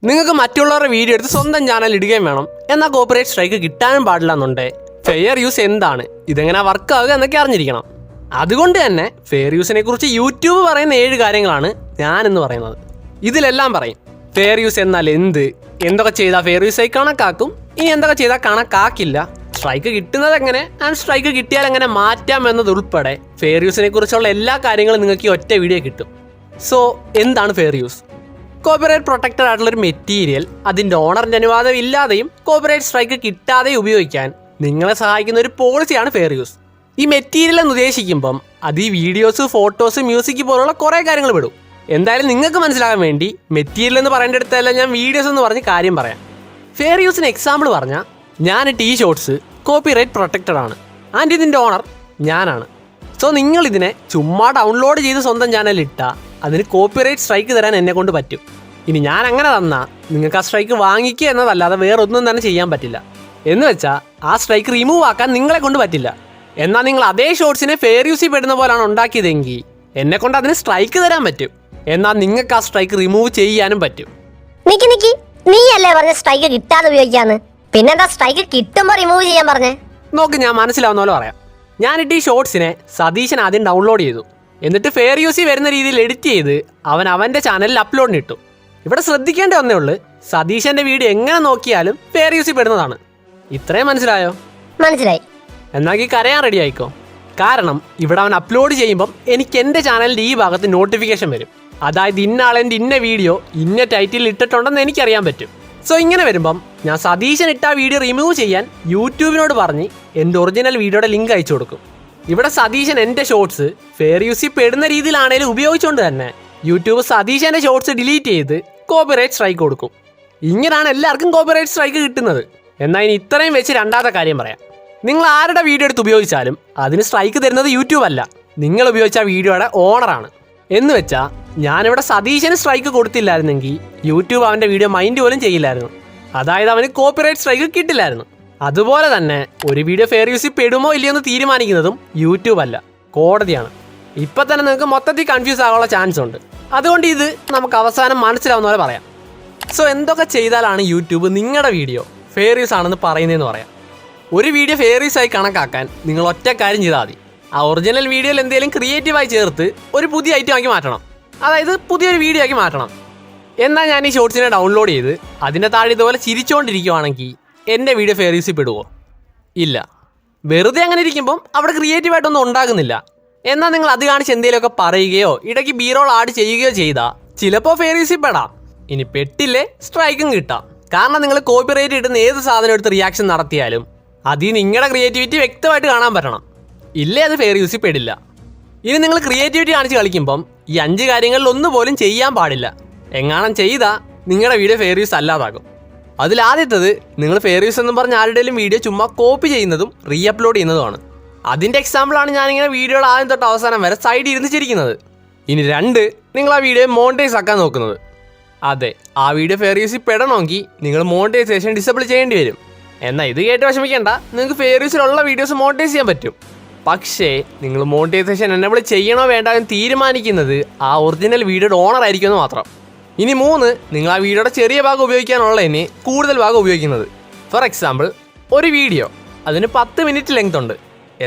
നിങ്ങൾക്ക് മറ്റുള്ളവരുടെ വീഡിയോ എടുത്ത് സ്വന്തം ചാനൽ ഇടുകയും വേണം, എന്നാൽ കോപ്പിറൈറ്റ് സ്ട്രൈക്ക് കിട്ടാനും പാടില്ല എന്നുണ്ടേ ഫെയർ യൂസ് എന്താണ്, ഇതെങ്ങനെ വർക്ക് ആവുക എന്നൊക്കെ അറിഞ്ഞിരിക്കണം. അതുകൊണ്ട് തന്നെ ഫെയർ യൂസിനെ കുറിച്ച് യൂട്യൂബ് പറയുന്ന 7 കാര്യങ്ങളാണ് ഞാനെന്ന് പറയുന്നത്. ഇതിലെല്ലാം പറയും ഫെയർ യൂസ് എന്നാൽ എന്തൊക്കെ ചെയ്താൽ ഫെയർ യൂസായി കണക്കാക്കും, ഇനി എന്തൊക്കെ ചെയ്താൽ കണക്കാക്കില്ല, സ്ട്രൈക്ക് കിട്ടുന്നത് എങ്ങനെ, ആൻഡ് സ്ട്രൈക്ക് കിട്ടിയാൽ എങ്ങനെ മാറ്റാം എന്നതുൾപ്പെടെ ഫെയർ യൂസിനെ കുറിച്ചുള്ള എല്ലാ കാര്യങ്ങളും നിങ്ങൾക്ക് ഈ ഒറ്റ വീഡിയോ കിട്ടും. സോ എന്താണ് ഫെയർ യൂസ്? കോപ്പിറൈറ്റ് പ്രൊട്ടക്റ്റഡ് ആയിട്ടുള്ളൊരു മെറ്റീരിയൽ അതിൻ്റെ ഓണറിൻ്റെ അനുവാദം ഇല്ലാതെയും കോപ്പിറൈറ്റ് സ്ട്രൈക്ക് കിട്ടാതെയും ഉപയോഗിക്കാൻ നിങ്ങളെ സഹായിക്കുന്ന ഒരു പോളിസിയാണ് ഫെയർ യൂസ്. ഈ മെറ്റീരിയൽ എന്ന് ഉദ്ദേശിക്കുമ്പം അത് ഈ വീഡിയോസ്, ഫോട്ടോസ്, മ്യൂസിക് പോലുള്ള കുറേ കാര്യങ്ങൾ വിടും. എന്തായാലും നിങ്ങൾക്ക് മനസ്സിലാകാൻ വേണ്ടി മെറ്റീരിയൽ എന്ന് പറയേണ്ട അടുത്തല്ല ഞാൻ വീഡിയോസ് എന്ന് പറഞ്ഞ് കാര്യം പറയാം. ഫെയർ യൂസിന് എക്സാമ്പിൾ പറഞ്ഞാൽ ഞാനിട്ട് ഈ ഷോർട്സ് കോപ്പിറൈറ്റ് പ്രൊട്ടക്റ്റഡ് ആണ്, ആൻഡ് ഇതിൻ്റെ ഓണർ ഞാനാണ്. സോ നിങ്ങളിതിനെ ചുമ്മാ ഡൗൺലോഡ് ചെയ്ത് സ്വന്തം ചാനലിൽ ഇട്ടാൽ അതിന് കോപ്പിറൈറ്റ് സ്ട്രൈക്ക് തരാൻ എന്നെ കൊണ്ട് പറ്റും. ഇനി ഞാൻ അങ്ങനെ തന്നാൽ നിങ്ങൾക്ക് ആ സ്ട്രൈക്ക് വാങ്ങിക്കുക എന്നതല്ലാതെ വേറൊന്നും തന്നെ ചെയ്യാൻ പറ്റില്ല. എന്ന് വെച്ചാൽ ആ സ്ട്രൈക്ക് റിമൂവ് ആക്കാൻ നിങ്ങളെ കൊണ്ട് പറ്റില്ല. എന്നാൽ നിങ്ങൾ അതേ ഷോർട്സിനെ ഫെയർ യൂസിൽ പെടുന്ന പോലാണ് ഉണ്ടാക്കിയതെങ്കിൽ എന്നെ കൊണ്ട് അതിന് സ്ട്രൈക്ക് തരാൻ പറ്റും. എന്നാൽ നിങ്ങൾക്ക് ആ സ്ട്രൈക്ക് റിമൂവ് ചെയ്യാനും പറ്റും. നീ അല്ലേ പറഞ്ഞ സ്ട്രൈക്ക് കിട്ടാതെ ഉപയോഗിക്കാന്ന്, പിന്നെന്താ സ്ട്രൈക്ക് കിട്ടുമ്പോ റിമൂവ് ചെയ്യാൻ പറഞ്ഞേ? നോക്ക്, ഞാൻ മനസ്സിലാവുന്ന പോലെ പറയാം. ഞാനിട്ട് ഈ ഷോർട്സിനെ സതീശൻ ആദ്യം ഡൗൺലോഡ് ചെയ്തു, എന്നിട്ട് ഫെയർ യൂസിൽ വരുന്ന രീതിയിൽ എഡിറ്റ് ചെയ്ത് അവൻ്റെ ചാനലിൽ അപ്ലോഡിന് ഇട്ടു. ഇവിടെ ശ്രദ്ധിക്കേണ്ട ഒന്നേ ഉള്ളൂ, സതീശന്റെ വീഡിയോ എങ്ങനെ നോക്കിയാലും ഫെയർ യൂസിൽ പെടുന്നതാണ്. ഇത്രയും മനസ്സിലായോ? മനസ്സിലായി. എന്നാൽ ഈ കരയാൻ റെഡി ആയിക്കോ. കാരണം ഇവിടെ അവൻ അപ്ലോഡ് ചെയ്യുമ്പം എനിക്ക് എൻ്റെ ചാനലിൻ്റെ ഈ ഭാഗത്ത് നോട്ടിഫിക്കേഷൻ വരും. അതായത് ഇന്ന ആളെൻ്റെ ഇന്ന വീഡിയോ ഇന്ന ടൈറ്റിൽ ഇട്ടിട്ടുണ്ടെന്ന് എനിക്കറിയാൻ പറ്റും. സോ ഇങ്ങനെ വരുമ്പം ഞാൻ സതീശൻ ഇട്ട വീഡിയോ റിമൂവ് ചെയ്യാൻ യൂട്യൂബിനോട് പറഞ്ഞ് എൻ്റെ ഒറിജിനൽ വീഡിയോയുടെ ലിങ്ക് അയച്ചു കൊടുക്കും. ഇവിടെ സതീശൻ എൻ്റെ ഷോർട്സ് ഫെയർ യൂസിൽ പെടുന്ന രീതിയിലാണേലും ഉപയോഗിച്ചുകൊണ്ട് തന്നെ യൂട്യൂബ് സതീശൻ്റെ ഷോർട്സ് ഡിലീറ്റ് ചെയ്ത് കോപ്പിറൈറ്റ് സ്ട്രൈക്ക് കൊടുക്കും. ഇങ്ങനെയാണ് എല്ലാവർക്കും കോപ്പിറൈറ്റ് സ്ട്രൈക്ക് കിട്ടുന്നത്. എന്നാൽ ഇനി ഇത്രയും വെച്ച് രണ്ടാമത്തെ കാര്യം പറയാം. നിങ്ങൾ ആരുടെ വീഡിയോ എടുത്ത് ഉപയോഗിച്ചാലും അതിന് സ്ട്രൈക്ക് തരുന്നത് യൂട്യൂബ് അല്ല, നിങ്ങൾ ഉപയോഗിച്ച വീഡിയോയുടെ ഓണറാണ്. എന്ന് വെച്ചാൽ ഞാനിവിടെ സതീശന് സ്ട്രൈക്ക് കൊടുത്തില്ലായിരുന്നെങ്കിൽ യൂട്യൂബ് അവൻ്റെ വീഡിയോ മൈൻഡ് പോലും ചെയ്യില്ലായിരുന്നു. അതായത് അവന് കോപ്പിറൈറ്റ് സ്ട്രൈക്ക് കിട്ടില്ലായിരുന്നു. അതുപോലെ തന്നെ ഒരു വീഡിയോ ഫെയർ യൂസിൽ പെടുമോ ഇല്ലയോ എന്ന് തീരുമാനിക്കുന്നതും യൂട്യൂബ് അല്ല, കോടതിയാണ്. ഇപ്പം തന്നെ നിങ്ങൾക്ക് മൊത്തത്തിൽ കൺഫ്യൂസ് ആകാനുള്ള ചാൻസ് ഉണ്ട്. അതുകൊണ്ട് ഇത് നമുക്ക് അവസാനം മനസ്സിലാവുന്ന പോലെ പറയാം. സോ എന്തൊക്കെ ചെയ്താലാണ് യൂട്യൂബ് നിങ്ങളുടെ വീഡിയോ ഫെയർ യൂസ് ആണെന്ന് പറയുന്നതെന്ന് പറയാം. ഒരു വീഡിയോ ഫെയർ യൂസ് ആയി കണക്കാക്കാൻ നിങ്ങൾ ഒറ്റ കാര്യം ചെയ്താൽ മതി. ആ ഒറിജിനൽ വീഡിയോയിൽ എന്തെങ്കിലും ക്രിയേറ്റീവായി ചേർത്ത് ഒരു പുതിയ ഐറ്റം ആക്കി മാറ്റണം. അതായത് പുതിയൊരു വീഡിയോ ആക്കി മാറ്റണം. എന്നാൽ ഞാൻ ഈ ഷോർട്സിനെ ഡൗൺലോഡ് ചെയ്ത് അതിൻ്റെ താഴെ ഇതുപോലെ ചിരിച്ചുകൊണ്ടിരിക്കുവാണെങ്കിൽ എൻ്റെ വീഡിയോ ഫെയർ യൂസിൽ പെടുമോ? ഇല്ല. വെറുതെ അങ്ങനെ ഇരിക്കുമ്പം അവിടെ ക്രിയേറ്റീവായിട്ടൊന്നും ഉണ്ടാകുന്നില്ല. എന്നാൽ നിങ്ങൾ അത് കാണിച്ച് എന്തെങ്കിലുമൊക്കെ പറയുകയോ ഇടയ്ക്ക് ബീറോൾ ആഡ് ചെയ്യുകയോ ചെയ്താൽ ചിലപ്പോൾ ഫെയർ യൂസിൽ പെടാം. ഇനി പെട്ടില്ലേ സ്ട്രൈക്കും കിട്ടാം. കാരണം നിങ്ങൾ കോപ്പിറൈറ്റ് ഇടുന്ന ഏത് സാധനം എടുത്ത് റിയാക്ഷൻ നടത്തിയാലും അതിൽ നിങ്ങളുടെ ക്രിയേറ്റിവിറ്റി വ്യക്തമായിട്ട് കാണാൻ പറ്റണം. ഇല്ലേ അത് ഫെയർ യൂസിൽ പെടില്ല. ഇനി നിങ്ങൾ ക്രിയേറ്റിവിറ്റി കാണിച്ച് കളിക്കുമ്പം ഈ 5 കാര്യങ്ങളിൽ ഒന്നുപോലും ചെയ്യാൻ പാടില്ല. എങ്ങാനും ചെയ്താൽ നിങ്ങളുടെ വീഡിയോ ഫെയർ യൂസ് അല്ലാതാകും. അതിലാദ്യത്തത്, നിങ്ങൾ ഫെയർ യൂസ് എന്നും പറഞ്ഞ് ആരുടെയും വീഡിയോ ചുമ്മാ കോപ്പി ചെയ്യുന്നതും റീ അപ്ലോഡ് ചെയ്യുന്നതുമാണ്. അതിൻ്റെ എക്സാമ്പിളാണ് ഞാനിങ്ങനെ വീഡിയോയുടെ ആദ്യം തൊട്ട് അവസാനം വരെ സൈഡിൽ ഇരുന്ന് ചിരിക്കുന്നത്. ഇനി 2, നിങ്ങൾ ആ വീഡിയോ മോണിറ്റൈസ് ആക്കാൻ നോക്കുന്നത്. അതെ, ആ വീഡിയോ ഫെയർ യൂസിൽ പെടണമെങ്കിൽ നിങ്ങൾ മോണിറ്റൈസേഷൻ ഡിസേബിൾ ചെയ്യേണ്ടി വരും. എന്നാൽ ഇത് കേട്ട് വിഷമിക്കേണ്ട, നിങ്ങൾക്ക് ഫെയർ യൂസിലുള്ള വീഡിയോസ് മോണിറ്റൈസ് ചെയ്യാൻ പറ്റും. പക്ഷേ നിങ്ങൾ മോണിറ്റൈസേഷൻ എനേബിൾ ചെയ്യണോ വേണ്ട എന്ന് തീരുമാനിക്കുന്നത് ആ ഒറിജിനൽ വീഡിയോയുടെ ഓണർ ആയിരിക്കുമെന്ന് മാത്രം. ഇനി 3, നിങ്ങൾ ആ വീഡിയോയുടെ ചെറിയ ഭാഗം ഉപയോഗിക്കാനുള്ളതിന് കൂടുതൽ ഭാഗം ഉപയോഗിക്കുന്നത്. ഫോർ എക്സാമ്പിൾ, ഒരു വീഡിയോ അതിന് 10 മിനിറ്റ് ലെങ്ത് ഉണ്ട്,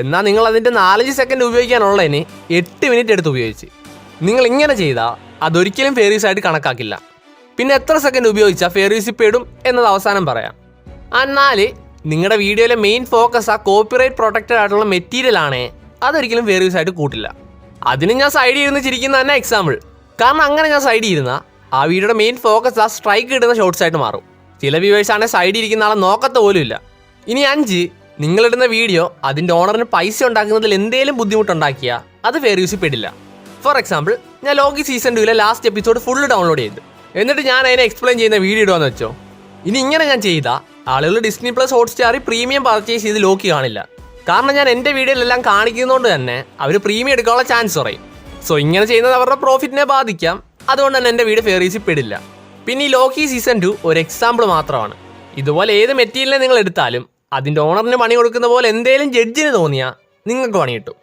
എന്നാൽ നിങ്ങൾ അതിൻ്റെ 4-5 സെക്കൻഡ് ഉപയോഗിക്കാനുള്ളതിന് 8 മിനിറ്റ് എടുത്ത് ഉപയോഗിച്ച്. നിങ്ങൾ ഇങ്ങനെ ചെയ്താൽ അതൊരിക്കലും ഫെയർ യൂസ് ആയിട്ട് കണക്കാക്കില്ല. പിന്നെ എത്ര സെക്കൻഡ് ഉപയോഗിച്ചാൽ ഫെയർ യൂസിൽ പെടും എന്നത് അവസാനം പറയാം. എന്നാൽ നിങ്ങളുടെ വീഡിയോയിലെ മെയിൻ ഫോക്കസ് ആ കോപ്പിറൈറ്റ് പ്രൊട്ടക്റ്റഡ് ആയിട്ടുള്ള മെറ്റീരിയൽ ആണേ അതൊരിക്കലും ഫെയർ യൂസ് ആയിട്ട് കൂട്ടില്ല. അതിന് ഞാൻ സൈഡിൽ ഇരുന്ന് ചിരിക്കുന്ന തന്നെ എക്സാമ്പിൾ. കാരണം അങ്ങനെ ഞാൻ സൈഡിൽ ഇരുന്ന ആ വീഡിയോയുടെ മെയിൻ ഫോക്കസ് ആ സ്ട്രൈക്ക് കിട്ടുന്ന ഷോർട്സ് ആയിട്ട് മാറും. ചില വ്യൂവേഴ്സ് ആണെങ്കിൽ സൈഡിൽ ഇരിക്കുന്ന ആളെ നോക്കത്ത പോലും ഇല്ല. ഇനി 5, നിങ്ങളിടുന്ന വീഡിയോ അതിൻ്റെ ഓണറിന് പൈസ ഉണ്ടാക്കുന്നതിൽ എന്തെങ്കിലും ബുദ്ധിമുട്ടുണ്ടാക്കിയാൽ അത് ഫെയർ യൂസിൽ പെടില്ല. ഫോർ എക്സാമ്പിൾ, ഞാൻ Logie season 2 last episode full download ചെയ്ത് എന്നിട്ട് ഞാൻ അതിനെ എക്സ്പ്ലെയിൻ ചെയ്യുന്ന വീഡിയോ ഇടുകയെന്ന് വെച്ചോ. ഇനി ഇങ്ങനെ ഞാൻ ചെയ്താൽ ആളുകൾ ഡിസ്നി പ്ലസ് ഹോട്ട്സ്റ്റാറിൽ പ്രീമിയം പർച്ചേസ് ചെയ്ത് ലോക്കി കാണില്ല. കാരണം ഞാൻ എൻ്റെ വീഡിയോയിലെല്ലാം കാണിക്കുന്നതുകൊണ്ട് തന്നെ അവർ പ്രീമിയം എടുക്കാനുള്ള ചാൻസ് കുറയും. സോ ഇങ്ങനെ ചെയ്യുന്നത് അവരുടെ പ്രോഫിറ്റിനെ ബാധിക്കാം. അതുകൊണ്ട് തന്നെ എൻ്റെ വീഡിയോ ഫെയർ യൂസിൽ പെടില്ല. പിന്നെ ഈ ലോക്കി സീസൺ 2 ഒരു എക്സാമ്പിൾ മാത്രമാണ്. ഇതുപോലെ ഏത് മെറ്റീരിയലിനെ നിങ്ങൾ എടുത്താലും അതിൻ്റെ ഓണറിന് പണി കൊടുക്കുന്ന പോലെ എന്തെങ്കിലും ജഡ്ജിന് തോന്നിയാൽ നിങ്ങൾക്ക് പണി കിട്ടും.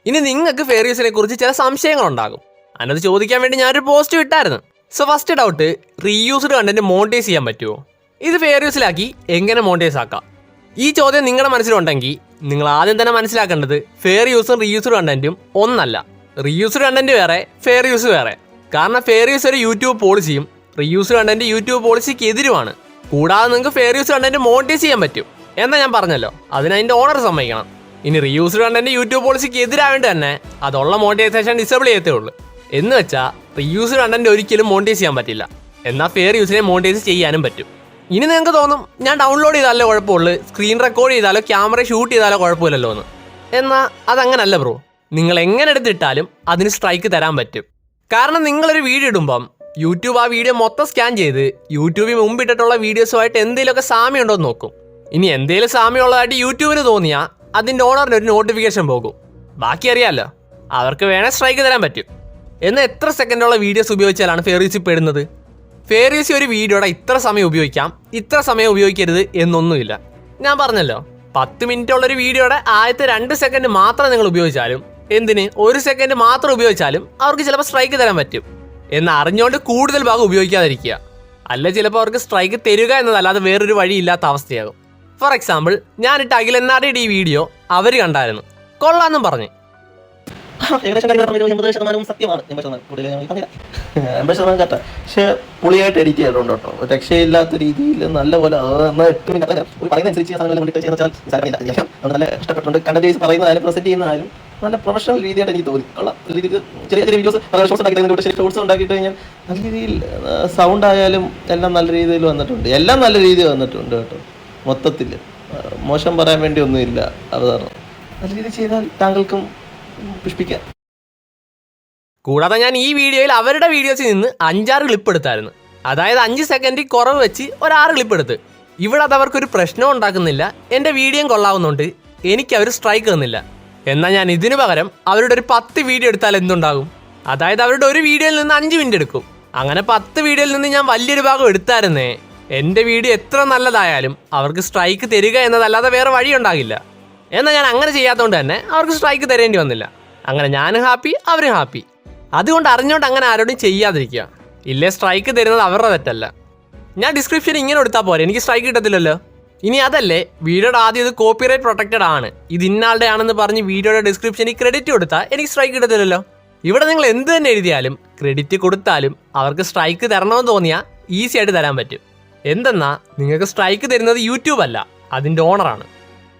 ഇനി നിങ്ങൾക്ക് ഫെയർ യൂസിനെ കുറിച്ച് ചില സംശയങ്ങളുണ്ടാകും. അതിനത് ചോദിക്കാൻ വേണ്ടി ഞാനൊരു പോസ്റ്റ് ഇട്ടായിരുന്നു. So first doubt, reused content monetize ചെയ്യാൻ പറ്റുമോ? ഇത് ഫെയർ യൂസിലാക്കി എങ്ങനെ മോണിറ്റൈസ് ആക്കാം? ഈ ചോദ്യം നിങ്ങളുടെ മനസ്സിലുണ്ടെങ്കിൽ നിങ്ങൾ ആദ്യം തന്നെ മനസ്സിലാക്കേണ്ടത് ഫെയർ യൂസും റീയൂസ്ഡ് കണ്ടന്റും ഒന്നല്ല. റീയൂസ്ഡ് കണ്ടന്റ് വേറെ, ഫെയർ യൂസ് വേറെ. കാരണം ഫെയർ യൂസ് ഒരു യൂട്യൂബ് പോളിസിയും റീയൂസ്ഡ് കണ്ടന്റ് യൂട്യൂബ് പോളിസിക്ക് എതിരുമാണ്. കൂടാതെ നിങ്ങൾക്ക് ഫെയർ യൂസ് കണ്ടന്റ് മോണിറ്റൈസ് ചെയ്യാൻ പറ്റും എന്നാ ഞാൻ പറഞ്ഞല്ലോ, അതിന് അതിൻ്റെ ഓണർ സമ്മതിക്കണം. ഇനി റീയൂസ്ഡ് കണ്ടന്റ് യൂട്യൂബ് പോളിസിക്ക് എതിരാവേണ്ടി തന്നെ അതുള്ള മോണിറ്റൈസേഷൻ ഡിസേബിൾ ചെയ്യത്തേ ഉള്ളൂ. എന്ന് വെച്ചാൽ റീയൂസ്ഡ് കണ്ടന്റ് ഒരിക്കലും മോണിറ്റൈസ് ചെയ്യാൻ പറ്റില്ല, എന്നാൽ ഫെയർ യൂസിനെ മോണിറ്റൈസ് ചെയ്യാനും പറ്റും. ഇനി നിങ്ങൾക്ക് തോന്നും ഞാൻ ഡൗൺലോഡ് ചെയ്താലോ കുഴപ്പമുള്ളൂ, സ്ക്രീൻ റെക്കോർഡ് ചെയ്താലോ ക്യാമറ ഷൂട്ട് ചെയ്താലോ കുഴപ്പമില്ലല്ലോ എന്ന്. എന്നാൽ അതങ്ങനല്ല ബ്രോ. നിങ്ങൾ എങ്ങനെ എടുത്തിട്ടാലും അതിന് സ്ട്രൈക്ക് തരാൻ പറ്റും. കാരണം നിങ്ങളൊരു വീഡിയോ ഇടുമ്പം യൂട്യൂബ് ആ വീഡിയോ മൊത്തം സ്കാൻ ചെയ്ത് യൂട്യൂബിൽ മുമ്പിട്ടിട്ടുള്ള വീഡിയോസുമായിട്ട് എന്തെങ്കിലുമൊക്കെ സാമ്യം ഉണ്ടോ എന്ന് നോക്കും. ഇനി എന്തെങ്കിലും സാമ്യമുള്ളതായിട്ട് യൂട്യൂബിന് തോന്നിയാൽ അതിൻ്റെ ഓണറിന് ഒരു നോട്ടിഫിക്കേഷൻ പോകും. ബാക്കി അറിയാമല്ലോ, അവർക്ക് വേണേൽ സ്ട്രൈക്ക് തരാൻ പറ്റും. എന്നാൽ എത്ര സെക്കൻഡുള്ള വീഡിയോസ് ഉപയോഗിച്ചാലാണ് ഫെയർ യൂസിൽ പെടുന്നത്? ഫെയർ യൂസി ഒരു വീഡിയോയുടെ ഇത്ര സമയം ഉപയോഗിക്കാം, ഇത്ര സമയം ഉപയോഗിക്കരുത് എന്നൊന്നുമില്ല. ഞാൻ പറഞ്ഞല്ലോ, 10 മിനിറ്റുള്ളൊരു വീഡിയോയുടെ ആദ്യത്തെ 2 സെക്കൻഡ് മാത്രം നിങ്ങൾ ഉപയോഗിച്ചാലും, എന്തിന് 1 സെക്കൻഡ് മാത്രം ഉപയോഗിച്ചാലും അവർക്ക് ചിലപ്പോൾ സ്ട്രൈക്ക് തരാൻ പറ്റും. എന്ന് അറിഞ്ഞുകൊണ്ട് കൂടുതൽ ഭാഗം ഉപയോഗിക്കാതിരിക്കുക. അല്ല ചിലപ്പോൾ അവർക്ക് സ്ട്രൈക്ക് തരിക എന്നതല്ലാതെ വേറൊരു വഴിയില്ലാത്ത അവസ്ഥയാകും. ഫോർ എക്സാമ്പിൾ, ഞാനിട്ട് അഖിലന്നാടിയുടെ ഈ വീഡിയോ അവർ കണ്ടായിരുന്നു, കൊള്ളാമെന്നും പറഞ്ഞു. ഏകദേശം 80% സത്യമാണ്. 80% കറക്റ്റാ. പക്ഷെ പുളിയായിട്ട് എഡിറ്റ് ചെയ്തിട്ടുണ്ട് കേട്ടോ, രക്ഷയില്ലാത്ത രീതിയിൽ നല്ലപോലെ പറയുന്നതനുസരിച്ച് നല്ല ഇഷ്ടപ്പെട്ടുണ്ട്. കണ്ടന്റ് വൈസ് പറയുന്നതായാലും പ്രസന്റ് ചെയ്യുന്നതായാലും നല്ല പ്രൊഫഷണൽ രീതിയായിട്ട് എനിക്ക് തോന്നി. കൊള്ളാം. രീതിക്ക് ചെറിയ ചെറിയ വീഡിയോസ് ഷോർട്സ് ഉണ്ടാക്കി ഷോർട്സ് ഉണ്ടാക്കിയിട്ട് കഴിഞ്ഞാൽ നല്ല രീതിയിൽ സൗണ്ട് ആയാലും എല്ലാം നല്ല രീതിയിൽ വന്നിട്ടുണ്ട്. എല്ലാം നല്ല രീതിയിൽ വന്നിട്ടുണ്ട് കേട്ടോ. മൊത്തത്തിൽ മോശം പറയാൻ വേണ്ടി ഒന്നുമില്ല. അവതരണം നല്ല രീതിയിൽ ചെയ്താൽ താങ്കൾക്കും പുഷ്പിക്കാം. കൂടാതെ ഞാൻ ഈ വീഡിയോയിൽ അവരുടെ വീഡിയോസിൽ നിന്ന് 5-6 ക്ലിപ്പ് എടുത്തായിരുന്നു. അതായത് 5 സെക്കൻഡിൽ കുറവ് വെച്ച് ഒരു 6 ക്ലിപ്പ് എടുത്ത്. ഇവിടെ അത് അവർക്കൊരു പ്രശ്നവും ഉണ്ടാക്കുന്നില്ല, എൻ്റെ വീഡിയോയും കൊള്ളാവുന്നുണ്ട്, എനിക്ക് അവർ സ്ട്രൈക്ക് തന്നില്ല. എന്നാൽ ഞാൻ ഇതിനു പകരം അവരുടെ ഒരു 10 വീഡിയോ എടുത്താൽ എന്തുണ്ടാകും? അതായത് അവരുടെ ഒരു വീഡിയോയിൽ നിന്ന് 5 മിനിറ്റ് എടുക്കും. അങ്ങനെ 10 വീഡിയോയിൽ നിന്ന് ഞാൻ വലിയൊരു ഭാഗം എടുത്തായിരുന്നേ, എൻ്റെ വീഡിയോ എത്ര നല്ലതായാലും അവർക്ക് സ്ട്രൈക്ക് തരിക എന്നതല്ലാതെ വേറെ വഴിയുണ്ടാകില്ല. എന്നാൽ ഞാൻ അങ്ങനെ ചെയ്യാത്തതുകൊണ്ട് തന്നെ അവർക്ക് സ്ട്രൈക്ക് തരേണ്ടി വന്നില്ല. അങ്ങനെ ഞാനും ഹാപ്പി, അവരും ഹാപ്പി. അതുകൊണ്ട് അറിഞ്ഞുകൊണ്ട് അങ്ങനെ ആരോടും ചെയ്യാതിരിക്കുക. ഇല്ലേ സ്ട്രൈക്ക് തരുന്നത് അവരുടെ തെറ്റല്ല. ഞാൻ ഡിസ്ക്രിപ്ഷൻ ഇങ്ങനെ കൊടുത്താൽ പോരെ, എനിക്ക് സ്ട്രൈക്ക് കിട്ടത്തില്ലല്ലോ. ഇനി അതല്ലേ, വീഡിയോയുടെ ആദ്യം ഇത് കോപ്പിറൈറ്റ് പ്രൊട്ടക്റ്റഡ് ആണ്, ഇത് ഇന്നാളുടെ ആണെന്ന് പറഞ്ഞ് വീഡിയോയുടെ ഡിസ്ക്രിപ്ഷനിൽ ക്രെഡിറ്റ് കൊടുത്താൽ എനിക്ക് സ്ട്രൈക്ക് കിട്ടത്തില്ലല്ലോ. ഇവിടെ നിങ്ങൾ എന്ത് തന്നെ എഴുതിയാലും ക്രെഡിറ്റ് കൊടുത്താലും അവർക്ക് സ്ട്രൈക്ക് തരണമെന്ന് തോന്നിയാൽ ഈസി ആയിട്ട് തരാൻ പറ്റും. എന്തെന്നാ, നിങ്ങൾക്ക് സ്ട്രൈക്ക് തരുന്നത് യൂട്യൂബ് അല്ല, അതിൻ്റെ ഓണറാണ്.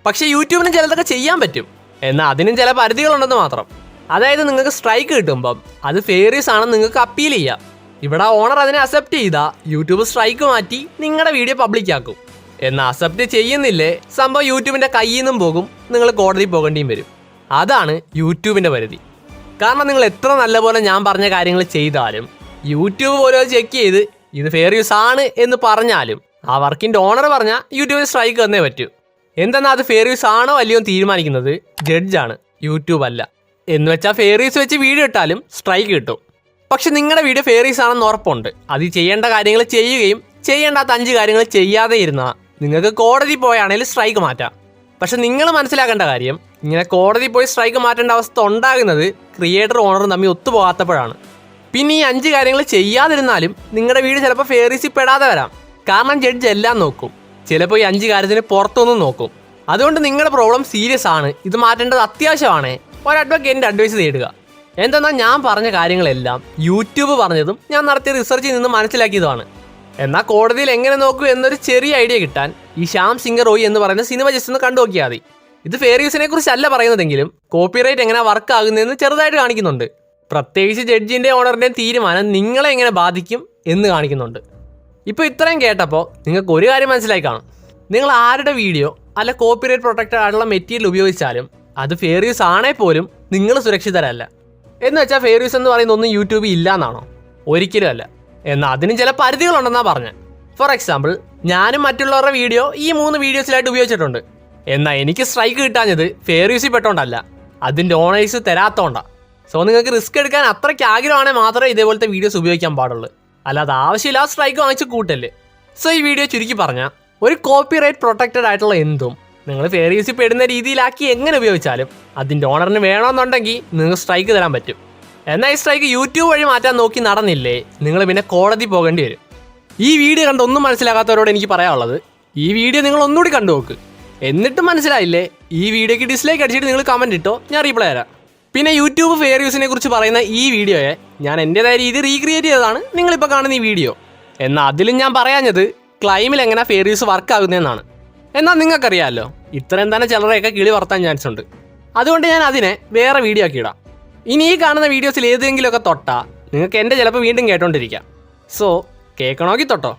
പക്ഷേ യൂട്യൂബിന് ചിലതൊക്കെ ചെയ്യാൻ പറ്റും, എന്നാൽ അതിനും ചില പരിധികളുണ്ടെന്ന് മാത്രം. അതായത് നിങ്ങൾക്ക് സ്ട്രൈക്ക് കിട്ടുമ്പം അത് ഫെയർ യൂസ് ആണെന്ന് നിങ്ങൾക്ക് അപ്പീൽ ചെയ്യാം. ഇവിടെ ഓണർ അതിനെ അക്സെപ്റ്റ് ചെയ്താൽ യൂട്യൂബ് സ്ട്രൈക്ക് മാറ്റി നിങ്ങളുടെ വീഡിയോ പബ്ലിക് ആക്കും. എന്നാൽ അക്സെപ്റ്റ് ചെയ്യുന്നില്ലേ, സംഭവം യൂട്യൂബിൻ്റെ കയ്യിൽ നിന്നും പോകും, നിങ്ങൾ കോടതിയിൽ പോകേണ്ടിയും വരും. അതാണ് യൂട്യൂബിൻ്റെ പരിധി. കാരണം നിങ്ങൾ എത്ര നല്ലപോലെ ഞാൻ പറഞ്ഞ കാര്യങ്ങൾ ചെയ്താലും യൂട്യൂബ് പോലും അത് ചെക്ക് ചെയ്ത് ഇത് ഫെയർ യൂസ് ആണ് എന്ന് പറഞ്ഞാലും ആ വർക്കിൻ്റെ ഓണർ പറഞ്ഞാൽ യൂട്യൂബിന് സ്ട്രൈക്ക് തന്നേ പറ്റൂ. എന്തെന്നാൽ അത് ഫെയർ യൂസ് ആണോ അല്ലയോ തീരുമാനിക്കുന്നത് ജഡ്ജാണ്, യൂട്യൂബ് അല്ല. എന്ന് വെച്ചാൽ ഫെയർ യൂസ് വെച്ച് വീഡിയോ ഇട്ടാലും സ്ട്രൈക്ക് കിട്ടും. പക്ഷെ നിങ്ങളുടെ വീഡിയോ ഫെയർ യൂസ് ആണെന്ന് ഉറപ്പുണ്ട്, അത് ചെയ്യേണ്ട കാര്യങ്ങൾ ചെയ്യുകയും ചെയ്യേണ്ടാത്ത 5 കാര്യങ്ങൾ ചെയ്യാതെ ഇരുന്നാൽ നിങ്ങൾക്ക് കോടതി പോയാണെങ്കിൽ സ്ട്രൈക്ക് മാറ്റാം. പക്ഷെ നിങ്ങൾ മനസ്സിലാക്കേണ്ട കാര്യം, ഇങ്ങനെ കോടതി പോയി സ്ട്രൈക്ക് മാറ്റേണ്ട അവസ്ഥ ഉണ്ടാകുന്നത് ക്രിയേറ്റർ ഓണറും തമ്മിൽ ഒത്തുപോകാത്തപ്പോഴാണ്. പിന്നെ ഈ 5 കാര്യങ്ങൾ ചെയ്യാതിരുന്നാലും നിങ്ങളുടെ വീഡിയോ ചിലപ്പോൾ ഫെയർ യൂസിൽ പെടാതെ വരാം. കാരണം ജഡ്ജ് എല്ലാം നോക്കും, ചിലപ്പോൾ ഈ 5 കാര്യത്തിന് പുറത്തൊന്നും നോക്കും. അതുകൊണ്ട് നിങ്ങളുടെ പ്രോബ്ലം സീരിയസ് ആണ്, ഇത് മാറ്റേണ്ടത് അത്യാവശ്യമാണ്, ഒരു അഡ്വക്കേറ്റിൻ്റെ അഡ്വൈസ് തേടുക. എന്തെന്നാൽ ഞാൻ പറഞ്ഞ കാര്യങ്ങളെല്ലാം യൂട്യൂബ് പറഞ്ഞതും ഞാൻ നടത്തിയ റിസർച്ചിൽ നിന്ന് മനസ്സിലാക്കിയതുമാണ്. എന്നാൽ കോടതിയിൽ എങ്ങനെ നോക്കൂ എന്നൊരു ചെറിയ ഐഡിയ കിട്ടാൻ ഈ ശ്യാം സിംഗ് റോയ് എന്ന് പറയുന്ന സിനിമ ജസ്റ്റ് ഒന്ന് കണ്ടു നോക്കിയാൽ മതി. ഇത് ഫെയർ യൂസിനെ കുറിച്ചല്ല പറയുന്നതെങ്കിലും കോപ്പിറൈറ്റ് എങ്ങനെ വർക്ക് ആകുന്നതെന്ന് ചെറുതായിട്ട് കാണിക്കുന്നുണ്ട്. പ്രത്യേകിച്ച് ജഡ്ജിൻ്റെ ഓണറിൻ്റെയും തീരുമാനം നിങ്ങളെ എങ്ങനെ ബാധിക്കും എന്ന് കാണിക്കുന്നുണ്ട്. ഇപ്പോൾ ഇത്രയും കേട്ടപ്പോൾ നിങ്ങൾക്ക് ഒരു കാര്യം മനസ്സിലായി കാണും, നിങ്ങൾ ആരുടെ വീഡിയോ അല്ല കോപ്പിറൈറ്റ് പ്രൊട്ടക്റ്റഡ് ആയിട്ടുള്ള മെറ്റീരിയൽ ഉപയോഗിച്ചാലും അത് ഫെയർ യൂസ് ആണേ പോലും നിങ്ങൾ സുരക്ഷിതരല്ല. എന്ന് വെച്ചാൽ ഫെയർ യൂസ് എന്ന് പറയുന്ന ഒന്നും യൂട്യൂബിൽ ഇല്ല എന്നാണോ? ഒരിക്കലും അല്ല. എന്നാൽ അതിനും ചില പരിധികളുണ്ടെന്നാണ് പറഞ്ഞത്. ഫോർ എക്സാമ്പിൾ, ഞാനും മറ്റുള്ളവരുടെ വീഡിയോ ഈ 3 വീഡിയോസിലായിട്ട് ഉപയോഗിച്ചിട്ടുണ്ട്. എന്നാൽ എനിക്ക് സ്ട്രൈക്ക് കിട്ടാഞ്ഞത് ഫെയർ യൂസിൽ പെട്ടോണ്ടല്ല, അതിൻ്റെ ഓണേഴ്സ് തരാത്തോണ്ടാണ്. സോ നിങ്ങൾക്ക് റിസ്ക് എടുക്കാൻ അത്രയ്ക്ക് ആഗ്രഹമാണെങ്കിൽ മാത്രമേ ഇതേപോലത്തെ വീഡിയോസ് ഉപയോഗിക്കാൻ പാടുള്ളൂ, അല്ലാതെ ആവശ്യമില്ലാതെ സ്ട്രൈക്ക് വാങ്ങിച്ച് കൂട്ടല്ലേ. സോ ഈ വീഡിയോ ചുരുക്കി പറഞ്ഞാൽ, ഒരു കോപ്പിറൈറ്റ് പ്രൊട്ടക്റ്റഡ് ആയിട്ടുള്ള എന്തും നിങ്ങൾ ഫെയർ യൂസിൽ പെടുന്ന രീതിയിലാക്കി എങ്ങനെ ഉപയോഗിച്ചാലും അതിൻ്റെ ഓണറിന് വേണമെന്നുണ്ടെങ്കിൽ നിങ്ങൾക്ക് സ്ട്രൈക്ക് തരാൻ പറ്റും. എന്നാൽ ഈ സ്ട്രൈക്ക് യൂട്യൂബ് വഴി മാറ്റാൻ നോക്കി നടന്നില്ലേ, നിങ്ങൾ പിന്നെ കോടതി പോകേണ്ടി വരും. ഈ വീഡിയോ കണ്ട് ഒന്നും മനസ്സിലാക്കാത്തവരോട് എനിക്ക് പറയാനുള്ളത്, ഈ വീഡിയോ നിങ്ങൾ ഒന്നുകൂടി കണ്ടു നോക്ക്. എന്നിട്ടും മനസ്സിലായില്ലേ, ഈ വീഡിയോയ്ക്ക് ഡിസ്ലൈക്ക് അടിച്ചിട്ട് നിങ്ങൾ കമൻറ്റ് ഇട്ടോ, ഞാൻ റീപ്ലൈ തരാം. പിന്നെ യൂട്യൂബ് ഫെയർ യൂസിനെ കുറിച്ച് പറയുന്ന ഈ വീഡിയോയെ ഞാൻ എൻ്റെതായ രീതി റീക്രിയേറ്റ് ചെയ്തതാണ് നിങ്ങളിപ്പോൾ കാണുന്ന ഈ വീഡിയോ. എന്നാൽ അതിലും ഞാൻ പറയാഞ്ഞത് ക്ലൈമിൽ എങ്ങനെ ഫെയർ യൂസ് വർക്ക് ആകുന്നതെന്നാണ്. എന്നാൽ നിങ്ങൾക്കറിയാമല്ലോ, ഇത്രയും തന്നെ ചിലരെയൊക്കെ കിളി വർത്താൻ ചാൻസ് ഉണ്ട്. അതുകൊണ്ട് ഞാൻ അതിനെ വേറെ വീഡിയോ ആക്കി ഇടാം. ഇനി ഈ കാണുന്ന വീഡിയോസിൽ ഏതെങ്കിലുമൊക്കെ തൊട്ടാൽ നിങ്ങൾക്ക് എൻ്റെ ചിലപ്പോൾ വീണ്ടും കേട്ടോണ്ടിരിക്കാം. സോ കേൾക്കണമെങ്കിൽ തൊട്ടോ.